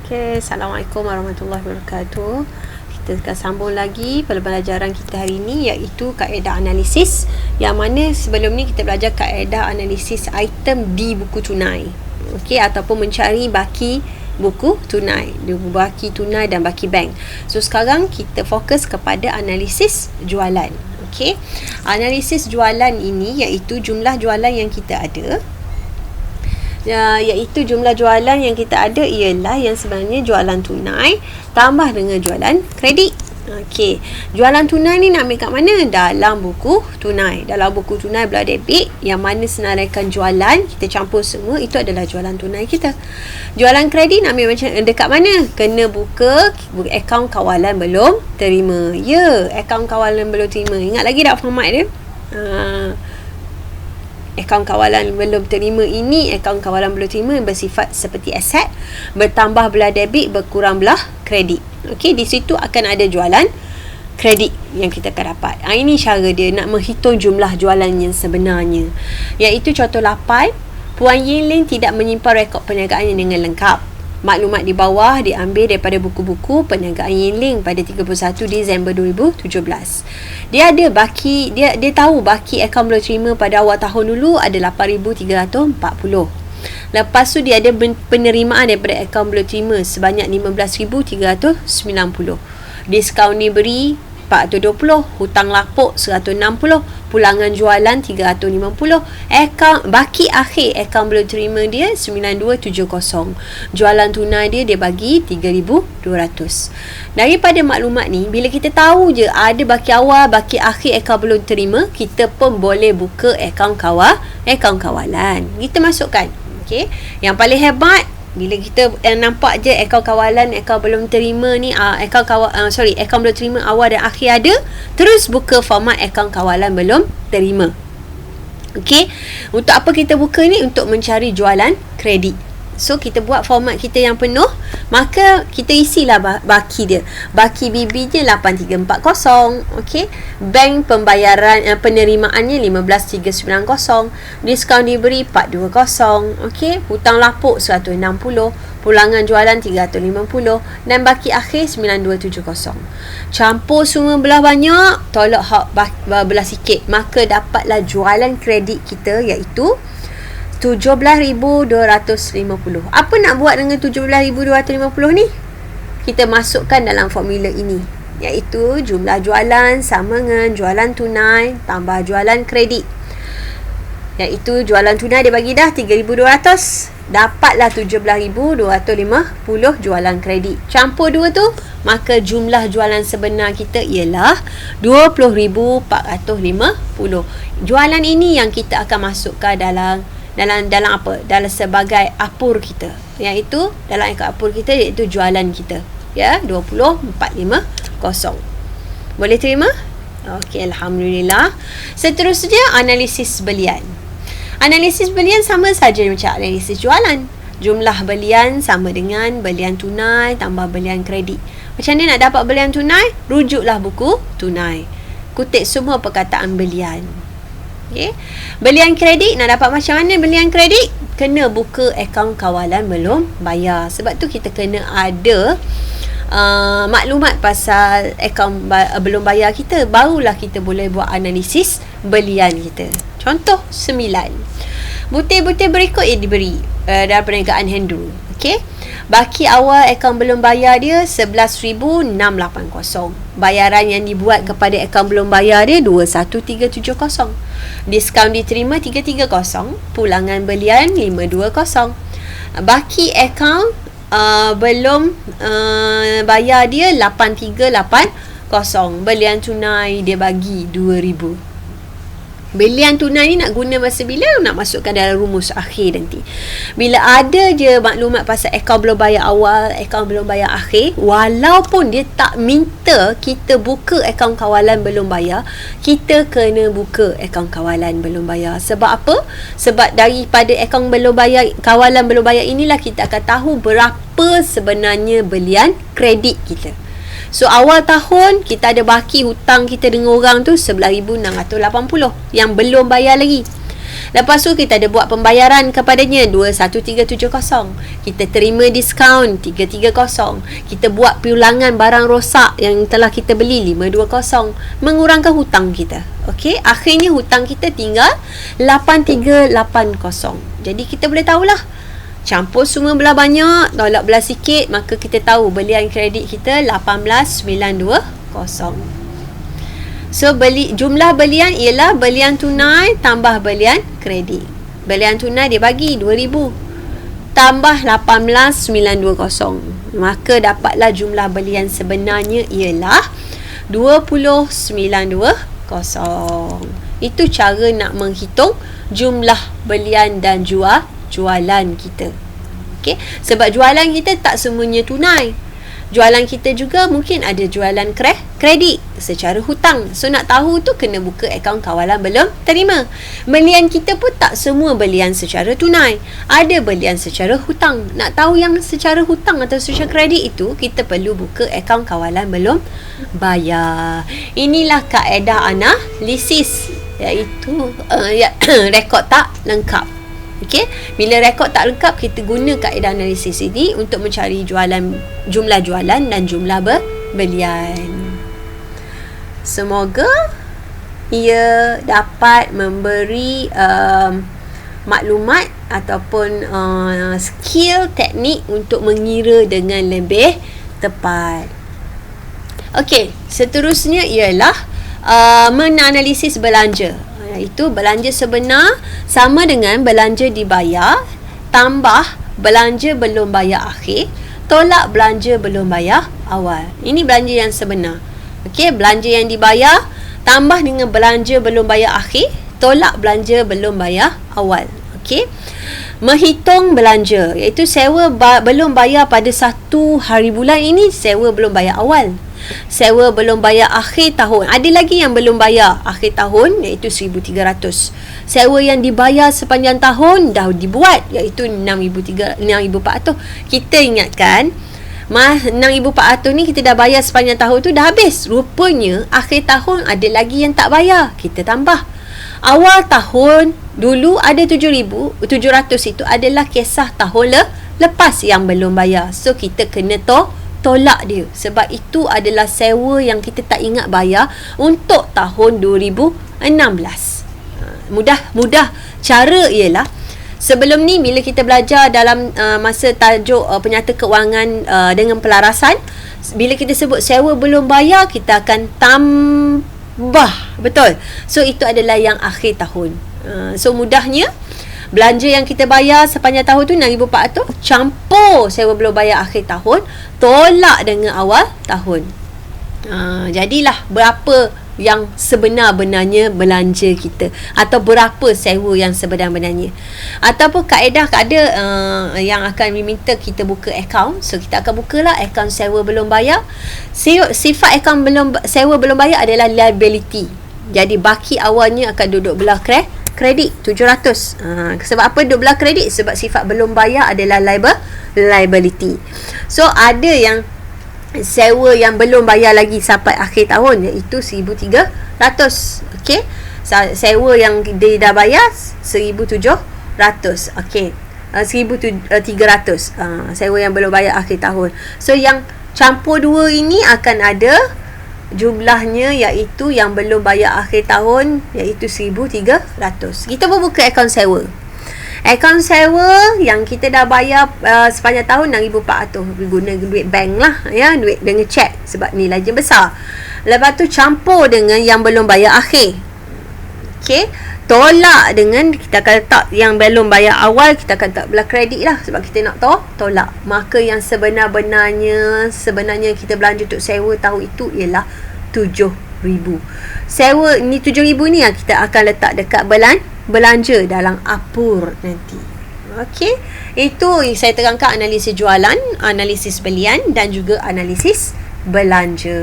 Okay, Assalamualaikum warahmatullahi wabarakatuh. Kita akan sambung lagi pembelajaran kita hari ini, iaitu kaedah analisis, yang mana sebelum ni kita belajar kaedah analisis item di buku tunai, okey, ataupun mencari baki buku tunai, baki tunai dan baki bank. So sekarang kita fokus kepada analisis jualan. Okey, analisis jualan ini iaitu jumlah jualan yang kita ada, iaitu jumlah jualan yang kita ada ialah yang sebenarnya jualan tunai tambah dengan jualan kredit. Okey, jualan tunai ni nak ambil kat mana? Dalam buku tunai. Dalam buku tunai belah debit, yang mana senaraikan jualan kita campur semua, itu adalah jualan tunai kita. Jualan kredit nak ambil macam dekat mana? Kena buka akaun kawalan belum terima. Ya, akaun kawalan belum terima. Ingat lagi tak format dia? Akaun kawalan belum terima ini, akaun kawalan belum terima yang bersifat seperti aset, bertambah belah debit, berkurang belah kredit. Okey, di situ akan ada jualan kredit yang kita akan dapat. Ini cara dia nak menghitung jumlah jualan yang sebenarnya. Iaitu contoh 8, Puan Yinling tidak menyimpan rekod perniagaannya dengan lengkap. Maklumat di bawah diambil daripada buku-buku perniagaan Yinling pada 31 Disember 2017. Dia ada baki, dia tahu baki akaun belum terima pada awal tahun dulu ada 8,340. Lepas tu dia ada penerimaan daripada akaun belum terima sebanyak 15,390. Diskaun diberi 420, hutang lapuk 160, pulangan jualan 350, akaun baki akhir akaun belum terima dia 9270. Jualan tunai dia bagi 3,200. Daripada maklumat ni, bila kita tahu je ada baki awal, baki akhir akaun belum terima, kita pun boleh buka akaun kawalan. Kita masukkan. Okey. Yang paling hebat bila kita nampak je akaun kawalan, akaun belum terima ni, akaun belum terima awal dan akhir ada, terus buka format akaun kawalan belum terima. Okey, untuk apa kita buka ni? Untuk mencari jualan kredit. So kita buat format kita yang penuh, maka kita isilah baki dia. Baki BB je 8340. Okey, bank pembayaran penerimaannya 15390, diskaun diberi 420. Okey, hutang lapuk 160, pulangan jualan 350 dan baki akhir 9270. Campur semua belah banyak, tolak hak belah sikit, maka dapatlah jualan kredit kita iaitu 17,250. Apa nak buat dengan 17,250 ni? Kita masukkan dalam formula ini, iaitu jumlah jualan sama dengan jualan tunai tambah jualan kredit. Iaitu jualan tunai dia bagi dah 3,200, dapatlah 17,250 jualan kredit. Campur dua tu, maka jumlah jualan sebenar kita ialah 20,450. Jualan ini yang kita akan masukkan dalam apa? Dalam sebagai apur kita. Iaitu dalam apur kita iaitu jualan kita. Ya, 20,450. Boleh terima? Okey, alhamdulillah. Seterusnya analisis belian. Analisis belian sama saja macam analisis jualan. Jumlah belian sama dengan belian tunai tambah belian kredit. Macam mana nak dapat belian tunai? Rujuklah buku tunai. Kutip semua perkataan belian. Okay. Belian kredit, nak dapat macam mana belian kredit? Kena buka akaun kawalan belum bayar. Sebab tu kita kena ada maklumat pasal akaun belum bayar kita, barulah kita boleh buat analisis belian kita. Contoh 9, butir-butir berikut yang diberi dalam perniagaan handul. Okey, baki awal akaun belum bayar dia 11,680. Bayaran yang dibuat kepada akaun belum bayar dia 21,370. Diskaun diterima 330, pulangan belian 520. Baki akaun belum bayar dia 8380. Belian tunai dia bagi 2,000. Belian tunai ni nak guna masa bila? Nak masukkan dalam rumus akhir nanti. Bila ada je maklumat pasal akaun belum bayar awal, akaun belum bayar akhir, walaupun dia tak minta kita buka akaun kawalan belum bayar, kita kena buka akaun kawalan belum bayar. Sebab apa? Sebab daripada akaun belum bayar, kawalan belum bayar inilah kita akan tahu berapa sebenarnya belian kredit kita. So awal tahun kita ada baki hutang kita dengan orang tu 11,680 yang belum bayar lagi. Lepas tu kita ada buat pembayaran kepadanya 21370. Kita terima diskaun 330. Kita buat pulangan barang rosak yang telah kita beli 520. Mengurangkan hutang kita. Okey, akhirnya hutang kita tinggal 8380. Jadi kita boleh tahulah, campur semua belah banyak, tolak belah sikit, maka kita tahu belian kredit kita 18920. So jumlah belian ialah belian tunai tambah belian kredit. Belian tunai dia bagi 2000 tambah 18920. Maka dapatlah jumlah belian sebenarnya ialah 20920. Itu cara nak menghitung jumlah belian dan jualan kita. Okey, sebab jualan kita tak semuanya tunai. Jualan kita juga mungkin ada jualan kredit secara hutang. So nak tahu tu kena buka akaun kawalan belum terima. Belian kita pun tak semua belian secara tunai. Ada belian secara hutang. Nak tahu yang secara hutang atau secara kredit itu, kita perlu buka akaun kawalan belum bayar. Inilah kaedah analisis, iaitu rekod tak lengkap. Okey, bila rekod tak lengkap, kita guna kaedah analisis ini untuk mencari jumlah jualan dan jumlah belian. Semoga ia dapat memberi maklumat ataupun skill teknik untuk mengira dengan lebih tepat. Okey, seterusnya ialah menganalisis belanja. Itu belanja sebenar sama dengan belanja dibayar tambah belanja belum bayar akhir tolak belanja belum bayar awal. Ini belanja yang sebenar. Okey, belanja yang dibayar tambah dengan belanja belum bayar akhir tolak belanja belum bayar awal. Okey, menghitung belanja, iaitu sewa belum bayar pada 1 hari bulan, ini sewa belum bayar awal. Sewa belum bayar akhir tahun, ada lagi yang belum bayar akhir tahun, iaitu 1,300. Sewa yang dibayar sepanjang tahun dah dibuat, iaitu 6,400. Kita ingatkan 6,400 ni kita dah bayar sepanjang tahun tu dah habis. Rupanya akhir tahun ada lagi yang tak bayar, kita tambah. Awal tahun dulu ada 7,700, itu adalah kisah tahun lepas yang belum bayar. So kita kena tolak dia, sebab itu adalah sewa yang kita tak ingat bayar untuk tahun 2016. Mudah cara ialah, sebelum ni bila kita belajar dalam masa tajuk penyata kewangan dengan pelarasan, bila kita sebut sewa belum bayar, kita akan tambah, betul. So itu adalah yang akhir tahun. So mudahnya, belanja yang kita bayar sepanjang tahun tu 6,400, campur sewa belum bayar akhir tahun, tolak dengan awal tahun. Jadilah berapa yang sebenar-benarnya belanja kita, atau berapa sewa yang sebenar-benarnya. Ataupun kaedah ada yang akan meminta kita buka akaun. So kita akan bukalah akaun sewa belum bayar. Sifat akaun sewa belum bayar adalah liability. Jadi baki awalnya akan duduk belah kredit 700. Sebab apa duduk belah kredit? Sebab sifat belum bayar adalah liability. So ada yang sewa yang belum bayar lagi sampai akhir tahun, iaitu 1,300. Okey, sewa yang dia dah bayar 1,700. Okey, 1,300 sewa yang belum bayar akhir tahun. So yang campur dua ini akan ada jumlahnya, iaitu yang belum bayar akhir tahun, iaitu 1,300. Kita pun buka akaun sewa. Akaun sewa yang kita dah bayar sepanjang tahun 6,400. Guna duit bank lah, ya, duit dengan cek, sebab nilainya besar. Lepas tu campur dengan yang belum bayar akhir. Okey, tolak dengan, kita akan letak yang belum bayar awal, kita akan letak belah kredit lah, sebab kita nak tolak. Maka yang sebenarnya kita belanja untuk sewa tahun itu ialah 7,000. Sewa ni 7,000 ni yang kita akan letak dekat belanja dalam apur nanti. Okey, itu saya terangkan analisis jualan, analisis belian dan juga analisis belanja.